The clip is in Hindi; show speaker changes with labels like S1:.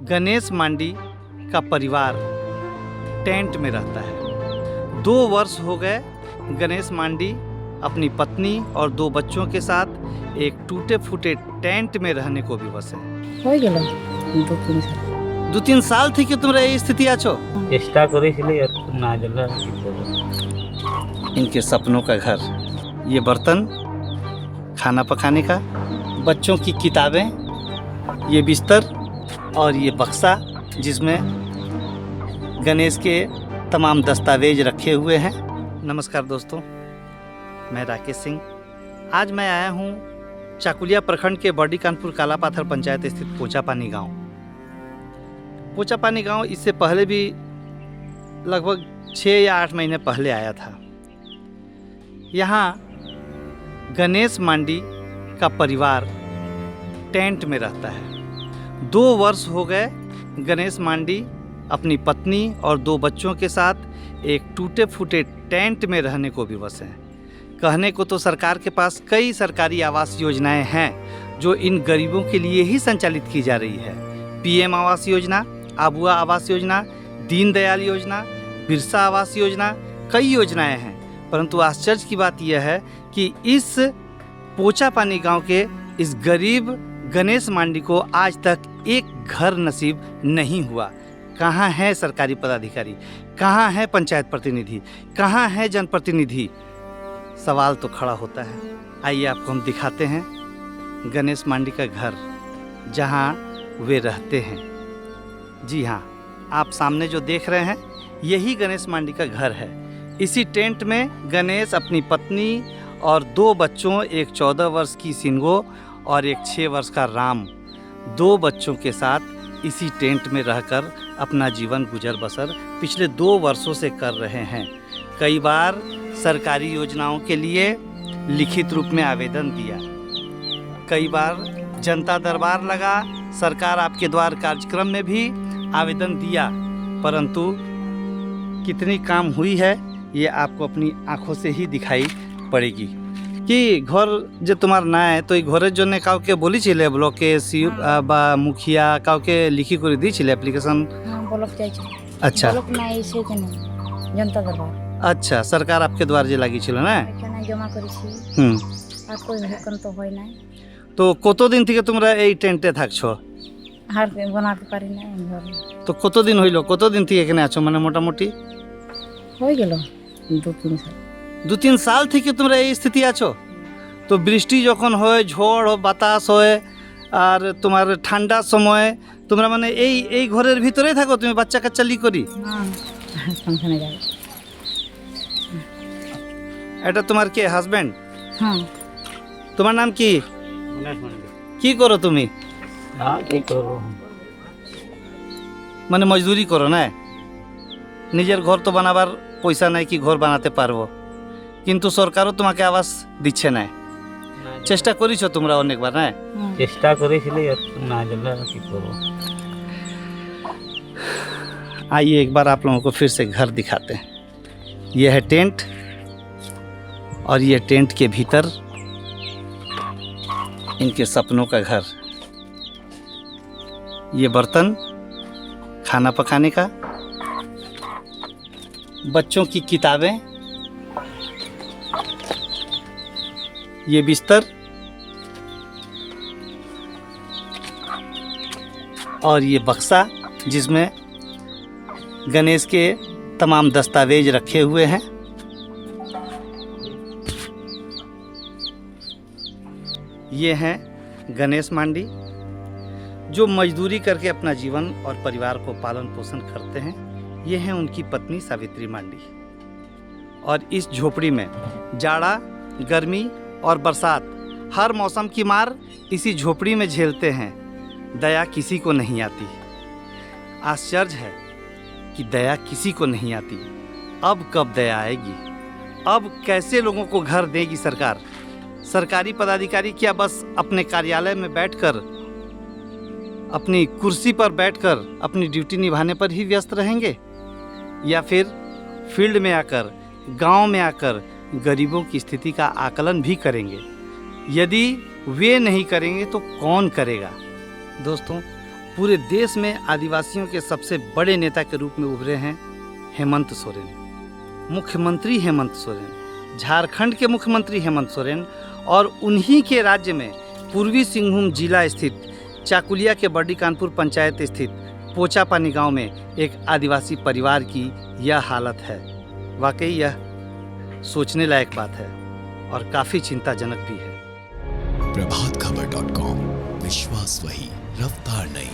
S1: गणेश मांडी का परिवार टेंट में रहता है। 2 वर्ष हो गए गणेश मांडी अपनी पत्नी और 2 बच्चों के साथ एक टूटे फूटे टेंट में रहने को विवश है।
S2: हो गेलो 2-3 साल।
S1: 2-3 साल थी कि तुम्हारा ये स्थिति आछो।
S3: चेष्टा करेছিলি ना जला।
S1: इनके सपनों का घर, ये बर्तन खाना पकाने का, बच्चों की किताबें, ये बिस्तर और ये बक्सा जिसमें गणेश के तमाम दस्तावेज रखे हुए हैं। नमस्कार दोस्तों, मैं राकेश सिंह। आज मैं आया हूँ चाकुलिया प्रखंड के बड़ी कानपुर कालापाथर पंचायत स्थित पोचापानी गांव। पोचापानी गांव इससे पहले भी लगभग 6 या 8 महीने पहले आया था। यहाँ गणेश मांडी का परिवार टेंट में रहता है। 2 वर्ष हो गए गणेश मांडी अपनी पत्नी और 2 बच्चों के साथ एक टूटे फूटे टेंट में रहने को विवश हैं। कहने को तो सरकार के पास कई सरकारी आवास योजनाएं हैं जो इन गरीबों के लिए ही संचालित की जा रही है। पीएम आवास योजना, आबुआ आवास योजना, दीनदयाल योजना, बिरसा आवास योजना, कई योजनाएं हैं। परंतु आश्चर्य की बात यह है कि इस पोचापानी गांव के इस गरीब गणेश मांडी को आज तक एक घर नसीब नहीं हुआ। कहाँ है सरकारी पदाधिकारी, कहाँ है पंचायत प्रतिनिधि, कहाँ है जनप्रतिनिधि? सवाल तो खड़ा होता है। आइए आपको हम दिखाते हैं गणेश मांडी का घर जहाँ वे रहते हैं। जी हाँ, आप सामने जो देख रहे हैं यही गणेश मांडी का घर है। इसी टेंट में गणेश अपनी पत्नी और 2 बच्चों, एक 14 वर्ष की सिंगो और एक 6 वर्ष का राम, 2 बच्चों के साथ इसी टेंट में रहकर अपना जीवन गुजर बसर पिछले 2 वर्षों से कर रहे हैं। कई बार सरकारी योजनाओं के लिए लिखित रूप में आवेदन दिया, कई बार जनता दरबार लगा, सरकार आपके द्वार कार्यक्रम में भी आवेदन दिया, परंतु कितनी काम हुई है ये आपको अपनी आँखों से ही दिखाई पड़ेगी। कि घर जो तुम्हार ना है तो घरे जो काउके बोली छिले ब्लॉके बा मुखिया काउके लिखी कर दी छिले एप्लीकेशन।
S2: हां ब्लॉक जाय छै।
S1: अच्छा,
S2: ब्लॉक নাই से केने जनता दरबार।
S1: अच्छा, सरकार आपके द्वार जे लागी छिलो ना
S2: केने जमा करी छी। আর कोई हुकम तो হয় নাই।
S1: তো কতদিন থেকে তোমরা এই টেন্টে থাকছো?
S2: আর বানাতে পারি না ঘর।
S1: তো কতদিন হইলো, কতদিন থেকে এখানে আছো? মানে মোটামুটি
S2: হয়ে গেল 2-3 সাল।
S1: 2-3 সাল থেকে তোমরা এই স্থিতি আছো। তো বৃষ্টি যখন হয়, ঝড় বাতাস হয় আর তোমার ঠান্ডার সময় তোমরা মানে এই ঘরের ভিতরেই থাকো? তুমি বাচ্চা কাচ্চা লি করি?
S2: হ্যাঁ, সংসারে যাই।
S1: এটা তোমার কে হাজবেন্ড?
S2: হ্যাঁ।
S1: তোমার নাম কি?
S3: गणेश मांडी।
S1: কি করো তুমি?
S3: हाँ की करो।
S1: মানে মজদুরি করো না? নিজের ঘর তো বানাবার পয়সা নাই কি ঘর বানাতে পারবো, কিন্তু সরকারও তোমাকে আবাস দিচ্ছে না। চেষ্টা করেছো তোমরা অনেকবার না?
S3: चेष्टा करेছিলি ना जला की करो।
S1: आइए एक बार आप लोगों को फिर से घर दिखाते हैं। यह है टेंट और ये टेंट के भीतर इनके सपनों का घर। ये बर्तन खाना पकाने का, बच्चों की किताबें, ये बिस्तर और ये बक्सा जिसमें गणेश के तमाम दस्तावेज रखे हुए हैं। ये हैं गणेश मांडी जो मजदूरी करके अपना जीवन और परिवार को पालन पोषण करते हैं। ये हैं उनकी पत्नी सावित्री मांडी। और इस झोपड़ी में जाड़ा, गर्मी और बरसात हर मौसम की मार इसी झोपड़ी में झेलते हैं। दया किसी को नहीं आती। आश्चर्य है कि दया किसी को नहीं आती। अब कब दया आएगी? अब कैसे लोगों को घर देगी सरकार? सरकारी पदाधिकारी क्या बस अपने कार्यालय में बैठकर, अपनी कुर्सी पर बैठकर अपनी ड्यूटी निभाने पर ही व्यस्त रहेंगे, या फिर फील्ड में आकर, गांव में आकर गरीबों की स्थिति का आकलन भी करेंगे? यदि वे नहीं करेंगे तो कौन करेगा? दोस्तों, पूरे देश में आदिवासियों के सबसे बड़े नेता के रूप में उभरे हैं हेमंत सोरेन। मुख्यमंत्री हेमंत सोरेन, झारखंड के मुख्यमंत्री हेमंत सोरेन, और उन्हीं के राज्य में पूर्वी सिंहभूम जिला स्थित चाकुलिया के बड़ी कानपुर पंचायत स्थित पोचापानी गांव में एक आदिवासी परिवार की यह हालत है। वाकई यह सोचने लायक बात है और काफ़ी चिंताजनक भी है।
S4: प्रभातखबर.com, विश्वास वही, रफ्तार नहीं।